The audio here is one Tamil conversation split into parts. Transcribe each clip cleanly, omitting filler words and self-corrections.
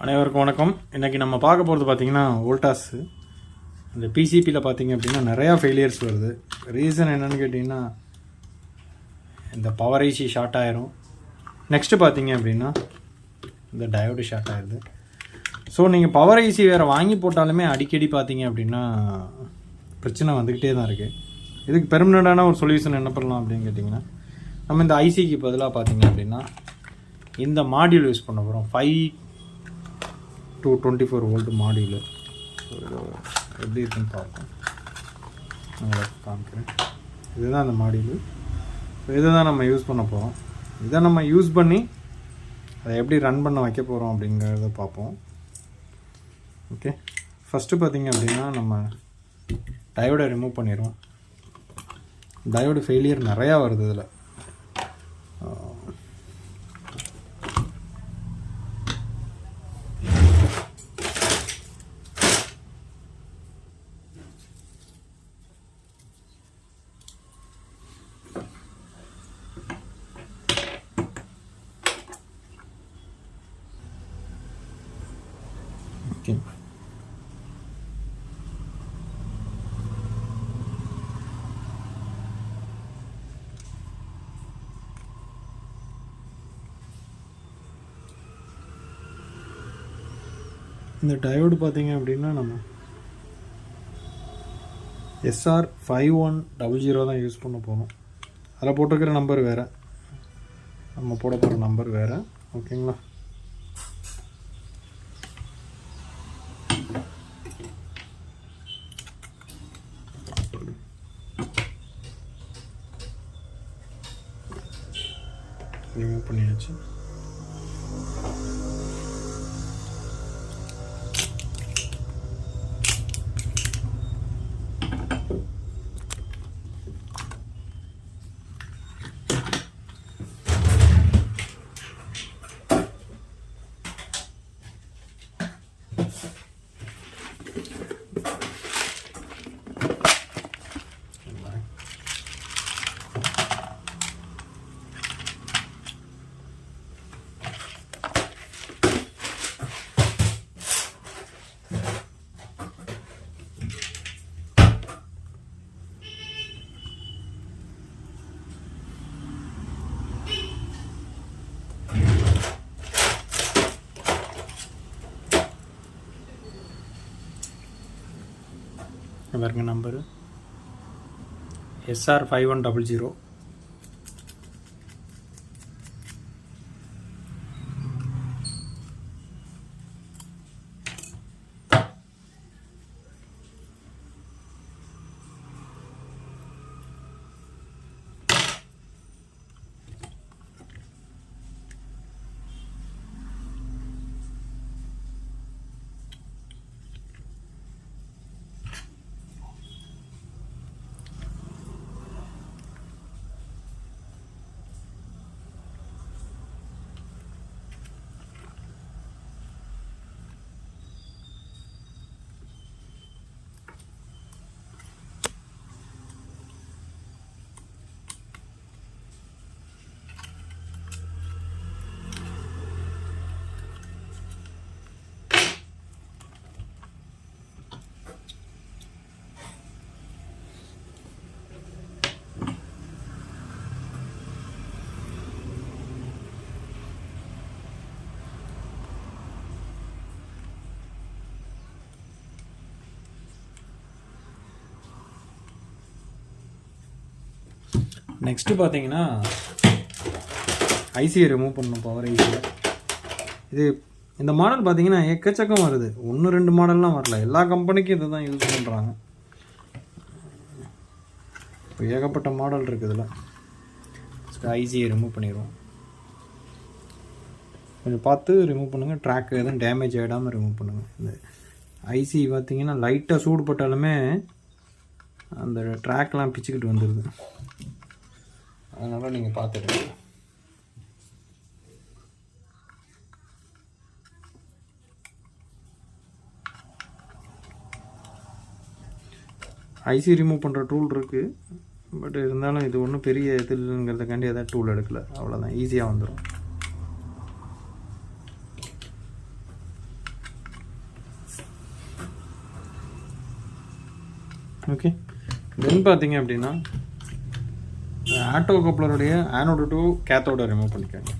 அனைவருக்கும் வணக்கம். இன்றைக்கி நம்ம பார்க்க போகிறது பார்த்திங்கன்னா வோல்டாஸ். இந்த பிசிபியில் பார்த்திங்க அப்படின்னா நிறையா ஃபெயிலியர்ஸ் வருது. ரீசன் என்னென்னு கேட்டிங்கன்னா இந்த பவர் ஐசி ஷார்ட் ஆயிரும். நெக்ஸ்ட்டு பார்த்திங்க அப்படின்னா இந்த டயோடு ஷார்ட் ஆயிடுது. ஸோ நீங்கள் பவர் ஐசி வேறு வாங்கி போட்டாலுமே அடிக்கடி பார்த்திங்க அப்படின்னா பிரச்சனை வந்துக்கிட்டே தான் இருக்குது. இதுக்கு பெர்மனண்டான ஒரு சொல்யூஷன் என்ன பண்ணலாம் அப்படின்னு கேட்டிங்கன்னா, நம்ம இந்த ஐசிக்கு பதிலாக பார்த்திங்க அப்படின்னா இந்த மாடியூல் யூஸ் பண்ண போகிறோம். 5 to 24 வோல்ட் மாடியூலு. ஸோ இது எப்படி இருக்குன்னு பார்ப்போம், உங்களுக்கு காமிக்கிறேன். இதுதான் அந்த மாடியூலு. ஸோ இதை தான் நம்ம யூஸ் பண்ண போகிறோம். இதை நம்ம யூஸ் பண்ணி அதை எப்படி ரன் பண்ண வைக்க போகிறோம் அப்படிங்கிறத பார்ப்போம். ஓகே, ஃபஸ்ட்டு பார்த்திங்க அப்படின்னா நம்ம டயோடை ரிமூவ் பண்ணிடுவோம். டயோடு ஃபெயிலியர் நிறையா வருது இதில். ஓகே, இந்த டயோடு பார்த்தீங்க அப்படின்னா நம்ம SR5100 தான் யூஸ் பண்ண போகணும். அதில் போட்டிருக்கிற நம்பர் வேறு, நம்ம போட போகிற நம்பர் வேறு. ஓகேங்களா? ரிமூவ் பண்ணியாச்சு. பாருங்க, நம்பரு SR5100. நெக்ஸ்ட்டு பார்த்தீங்கன்னா ஐசியை ரிமூவ் பண்ணணும், பவர் ஐசியை. இது இந்த மாடல் பார்த்தீங்கன்னா எக்கச்சக்கம் வருது. 1-2 மாடல்லாம் வரல, எல்லா கம்பெனிக்கும் இதை தான் யூஸ் பண்ணுறாங்க. இப்போ ஏகப்பட்ட மாடல் இருக்குது இதில். ஐசியை ரிமூவ் பண்ணிடுவோம். கொஞ்சம் பார்த்து ரிமூவ் பண்ணுங்கள். ட்ராக் எதுவும் டேமேஜ் ஆகிடாமல் ரிமூவ் பண்ணுங்கள். இந்த ஐசி பார்த்தீங்கன்னா லைட்டாக சூடு பட்டாலுமே அந்த ட்ராக்லாம் பிச்சுக்கிட்டு வந்துடுது. அதனால் நீங்கள் பார்த்துடுங்க. ஐசி ரிமூவ் பண்ணுற டூல் இருக்குது, பட் இருந்தாலும் இது ஒன்றும் பெரிய இது இல்லைங்கிறதுக்காண்டி எதாவது டூல் எடுக்கலை. அவ்வளோதான், ஈஸியாக வந்துடும். ஓகே, தென் பார்த்தீங்க அப்படின்னா ஆட்டோ கப்ளருடைய ஆனோடு டு கேத்தோட ரிமூவ் பண்ணிக்கோங்க.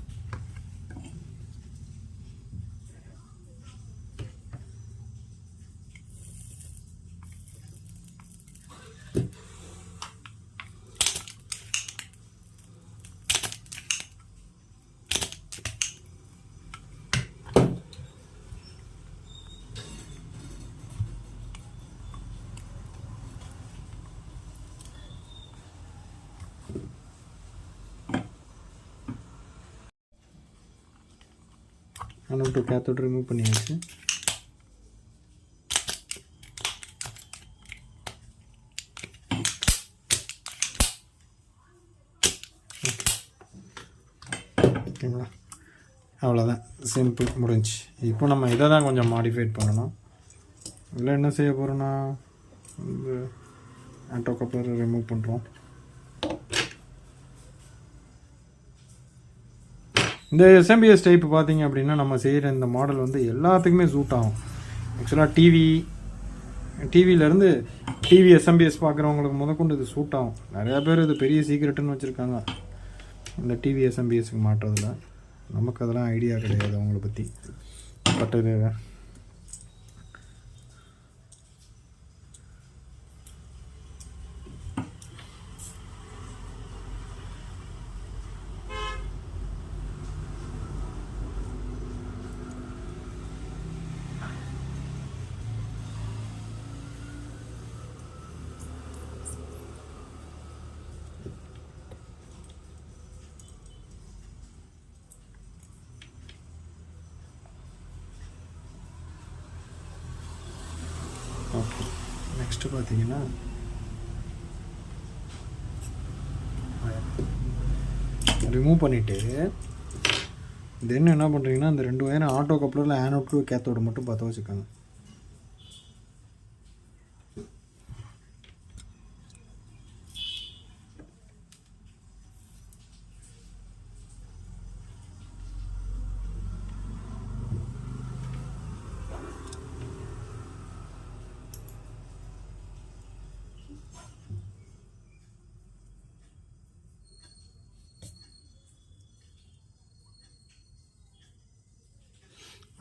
ஆனோடு டு கேத்தோட ரிமூவ் பண்ணியாச்சு. ஓகேங்களா, அவ்வளோதான், சிம்பிள், முடிஞ்சு. இப்போ நம்ம இதை தான் கொஞ்சம் மாடிஃபைட் பண்ணணும். இதில் என்ன செய்ய போகிறோன்னா, இந்த ஆட்டோ கப்ளரை ரிமூவ் பண்ணுறோம். இந்த எஸ்எம்பிஎஸ் டைப் பார்த்தீங்க அப்படின்னா நம்ம செய்கிற இந்த மாடல் வந்து எல்லாத்துக்குமே சூட் ஆகும். ஆக்சுவலாக டிவியிலேருந்து டிவி எஸ்எம்பிஎஸ் பார்க்குறவங்களுக்கு முதற்கொண்டு இது சூட் ஆகும். நிறையா பேர் இது பெரிய சீக்ரெட்டுன்னு வச்சுருக்காங்க இந்த டிவி எஸ்எம்பிஎஸ்க்கு மாட்டுறதுல. நமக்கு அதெல்லாம் ஐடியா கிடையாது அவங்கள பற்றி. பட் இது ஓகே. நெக்ஸ்ட்டு பார்த்தீங்கன்னா ரிமூவ் பண்ணிவிட்டு தென் என்ன பண்ணுறீங்கன்னா இந்த 2 வயரும் ஆட்டோ கப்ளரில் ஆனோட் டு கேத்தோடு மட்டும் பற்ற வச்சுக்கோங்க.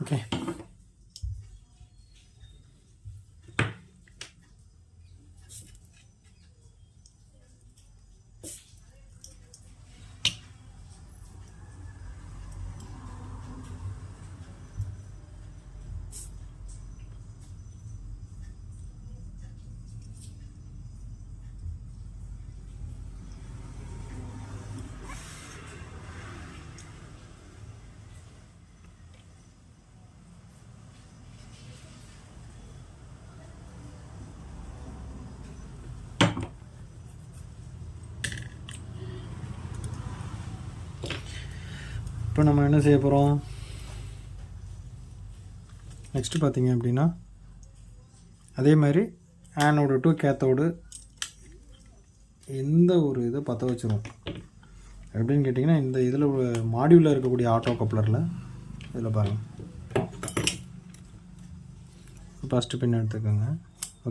ஓகே, இப்போ நம்ம என்ன செய்ய போகிறோம், நெக்ஸ்ட்டு பார்த்தீங்க அப்படின்னா அதே மாதிரி ஆனோடு டு கேத்தோடு எந்த ஒரு இதை பற்ற வச்சுருவோம். எப்படின்னு கேட்டிங்கன்னா இந்த இதில் மாடியூலில் இருக்கக்கூடிய ஆட்டோ கப்ளரில் இதில் பாருங்கள், ஃபஸ்ட்டு பின் எடுத்துக்கோங்க.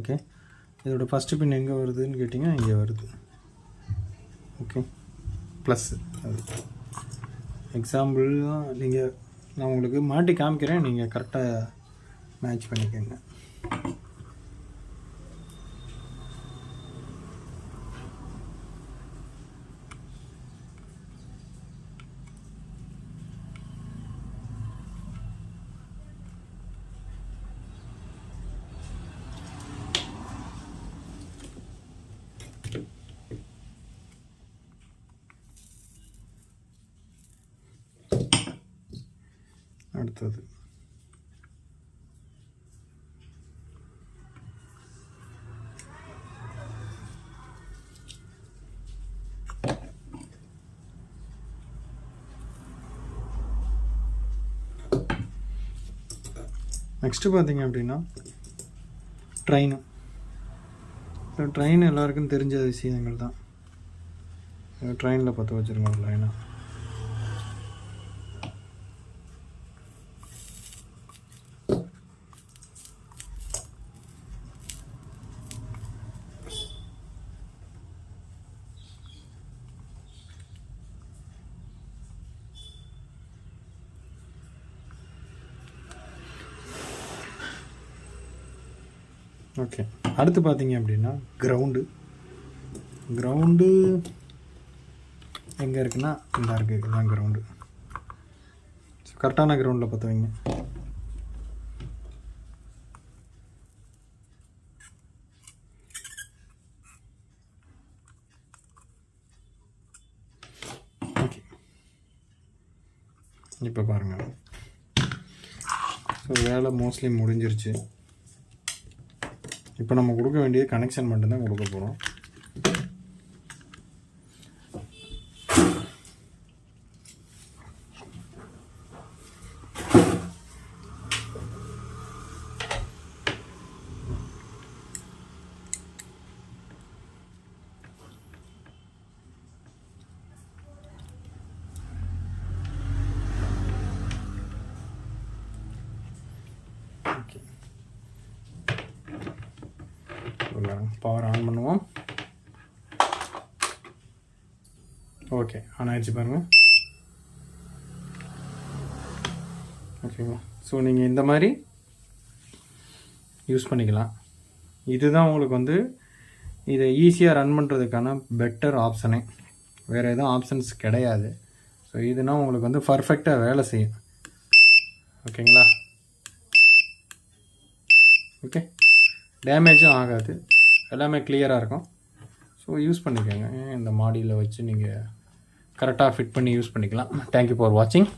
ஓகே, இதோட ஃபஸ்ட்டு பின் எங்கே வருதுன்னு கேட்டிங்கன்னா இங்கே வருது. Okay, plus. அது எக்ஸாம்பிள் நீங்கள் நான் உங்களுக்கு மாட்டி காமிக்கிறேன், நீங்கள் கரெக்டாக மேட்ச் பண்ணிக்கோங்க. அடுத்தது நெக்ஸ்ட்டு பார்த்தீங்க அப்படின்னா ட்ரெயின். ட்ரெயின் எல்லாருக்கும் தெரிஞ்ச விஷயங்கள் தான். ட்ரெயினில் பற்ற வச்சுருங்க ஒரு லைனாக. ஓகே, அடுத்து பார்த்தீங்க அப்படின்னா கிரவுண்டு எங்கே இருக்குன்னா இந்த இருக்குது, இதுதான் கிரவுண்டு. ஸோ கரெக்டான கிரவுண்டில் பார்த்து வைங்க. ஓகே, இப்போ பாருங்கள். ஸோ வேலை மோஸ்ட்லி முடிஞ்சிருச்சு. இப்போ நம்ம கொடுக்க வேண்டிய கனெக்ஷன் மட்டும்தான் கொடுக்க போகிறோம். பவர் ஆன் பண்ணுவோம். ஓகே, ஆன் ஆயிடுச்சு பாருங்கள். ஓகேங்களா? ஸோ நீங்கள் இந்த மாதிரி யூஸ் பண்ணிக்கலாம். இதுதான் உங்களுக்கு வந்து இதை ஈஸியாக ரன் பண்ணுறதுக்கான பெட்டர் ஆப்ஷனே. வேறு எதுவும் ஆப்ஷன்ஸ் கிடையாது. ஸோ இதுனா உங்களுக்கு வந்து பர்ஃபெக்டாக வேலை செய்யும். ஓகேங்களா? ஓகே, டேமேஜும் ஆகாது, எல்லாமே கிளியராக இருக்கும். ஸோ யூஸ் பண்ணிக்கோங்க. இந்த மாடியில் வச்சு நீங்கள் கரெக்டாக ஃபிட் பண்ணி யூஸ் பண்ணிக்கலாம். தேங்க்யூ ஃபார் வாட்சிங்.